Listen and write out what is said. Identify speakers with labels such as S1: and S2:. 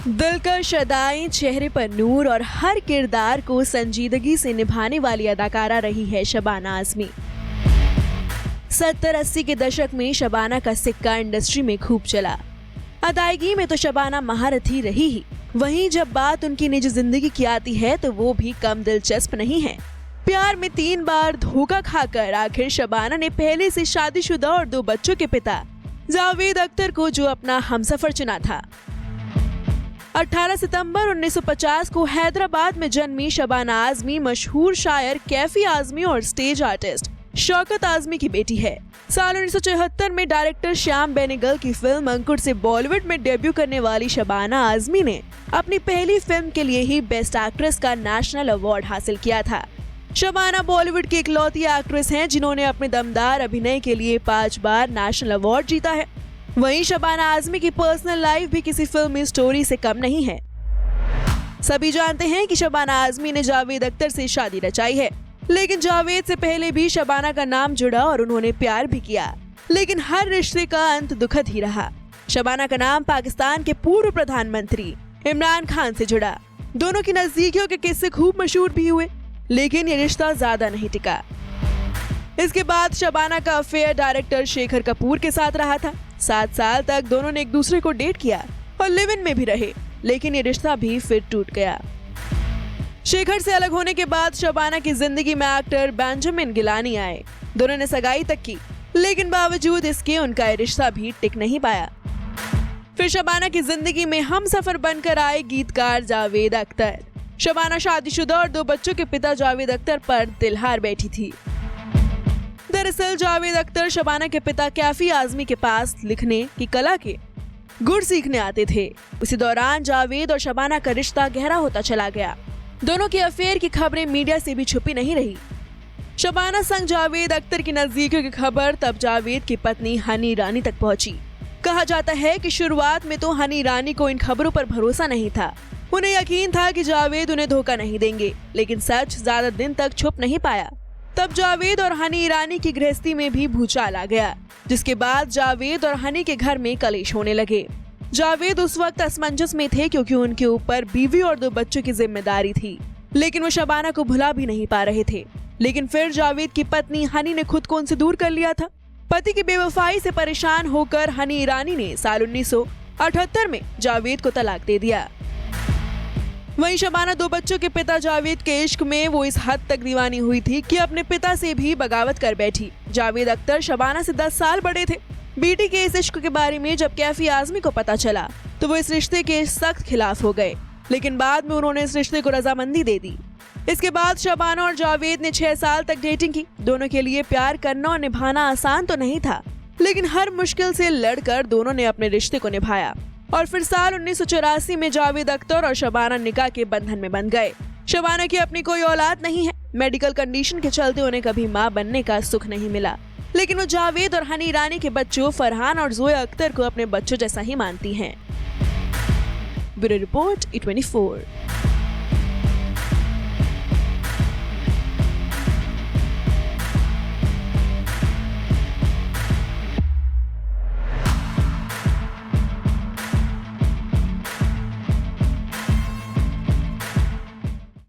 S1: दिलकश अदाएं, चेहरे पर नूर और हर किरदार को संजीदगी से निभाने वाली अदाकारा रही है शबाना आजमी। 70-80 के दशक में शबाना का सिक्का इंडस्ट्री में खूब चला। अदायगी में तो शबाना महारथी रही ही, वहीं जब बात उनकी निजी जिंदगी की आती है तो वो भी कम दिलचस्प नहीं है। प्यार में 3 बार धोखा खाकर आखिर शबाना ने पहले से शादीशुदा और 2 बच्चों के पिता जावेद अख्तर को जो अपना हमसफर चुना था। 18 सितंबर 1950 को हैदराबाद में जन्मी शबाना आजमी मशहूर शायर कैफी आजमी और स्टेज आर्टिस्ट शौकत आजमी की बेटी है। साल 1974 में डायरेक्टर श्याम बेनेगल की फिल्म अंकुर से बॉलीवुड में डेब्यू करने वाली शबाना आजमी ने अपनी पहली फिल्म के लिए ही बेस्ट एक्ट्रेस का नेशनल अवार्ड हासिल किया था। शबाना बॉलीवुड की इकलौती एक्ट्रेस हैं जिन्होंने अपने दमदार अभिनय के लिए 5 बार नेशनल अवार्ड जीता है। वहीं शबाना आजमी की पर्सनल लाइफ भी किसी फिल्मी स्टोरी से कम नहीं है। सभी जानते हैं कि शबाना आजमी ने जावेद अख्तर से शादी रचाई है, लेकिन जावेद से पहले भी शबाना का नाम जुड़ा और उन्होंने प्यार भी किया, लेकिन हर रिश्ते का अंत दुखद ही रहा। शबाना का नाम पाकिस्तान के पूर्व प्रधानमंत्री इमरान खान से जुड़ा। दोनों की नजदीकियों के किस्से खूब मशहूर भी हुए, लेकिन ये रिश्ता ज्यादा नहीं टिका। इसके बाद शबाना का अफेयर डायरेक्टर शेखर कपूर के साथ रहा था। 7 साल तक दोनों ने एक दूसरे को डेट किया और लिव इन में भी रहे, लेकिन ये रिश्ता भी फिर टूट गया। शेखर से अलग होने के बाद शबाना की जिंदगी में एक्टर बेंजामिन गिलानी आए। दोनों ने सगाई तक की, लेकिन बावजूद इसके उनका ये रिश्ता भी टिक नहीं पाया। फिर शबाना की जिंदगी में हमसफर बनकर आए गीतकार जावेद अख्तर। शबाना शादीशुदा और 2 बच्चों के पिता जावेद अख्तर पर दिलहार बैठी थी। दरअसल जावेद अख्तर शबाना के पिता कैफी आजमी के पास लिखने की कला के गुर सीखने आते थे। उसी दौरान जावेद और शबाना का रिश्ता गहरा होता चला गया। दोनों के अफेयर की खबरें मीडिया से भी छुपी नहीं रही। शबाना संग जावेद अख्तर की नजदीकियों की खबर तब जावेद की पत्नी हनी ईरानी तक पहुंची। कहा जाता है कि शुरुआत में तो हनी ईरानी को इन खबरों पर भरोसा नहीं था। उन्हें यकीन था कि जावेद उन्हें धोखा नहीं देंगे, लेकिन सच ज्यादा दिन तक छुप नहीं पाया। तब जावेद और हनी ईरानी की गृहस्थी में भी भूचाल आ गया, जिसके बाद जावेद और हनी के घर में कलेश होने लगे। जावेद उस वक्त असमंजस में थे क्योंकि उनके ऊपर बीवी और 2 बच्चों की जिम्मेदारी थी, लेकिन वो शबाना को भुला भी नहीं पा रहे थे। लेकिन फिर जावेद की पत्नी हनी ने खुद को उनसे दूर कर लिया था। पति की बेवफाई से परेशान होकर हनी ईरानी ने साल 1978 में जावेद को तलाक दे दिया। वहीं शबाना 2 बच्चों के पिता जावेद के इश्क में वो इस हद तक दीवानी हुई थी कि अपने पिता से भी बगावत कर बैठी। जावेद अख्तर शबाना से 10 साल बड़े थे। बेटी के इस इश्क के बारे में जब कैफी आजमी को पता चला तो वो इस रिश्ते के सख्त खिलाफ हो गए, लेकिन बाद में उन्होंने इस रिश्ते को रजामंदी दे दी। इसके बाद शबाना और जावेद ने 6 साल तक डेटिंग की। दोनों के लिए प्यार करना और निभाना आसान तो नहीं था, लेकिन हर मुश्किल से लड़कर दोनों ने अपने रिश्ते को निभाया और फिर साल 1984 में जावेद अख्तर और शबाना निकाह के बंधन में बंध गए। शबाना की अपनी कोई औलाद नहीं है। मेडिकल कंडीशन के चलते उन्हें कभी मां बनने का सुख नहीं मिला, लेकिन वो जावेद और हनी ईरानी के बच्चों फरहान और जोया अख्तर को अपने बच्चों जैसा ही मानती हैं। Bureau report E24।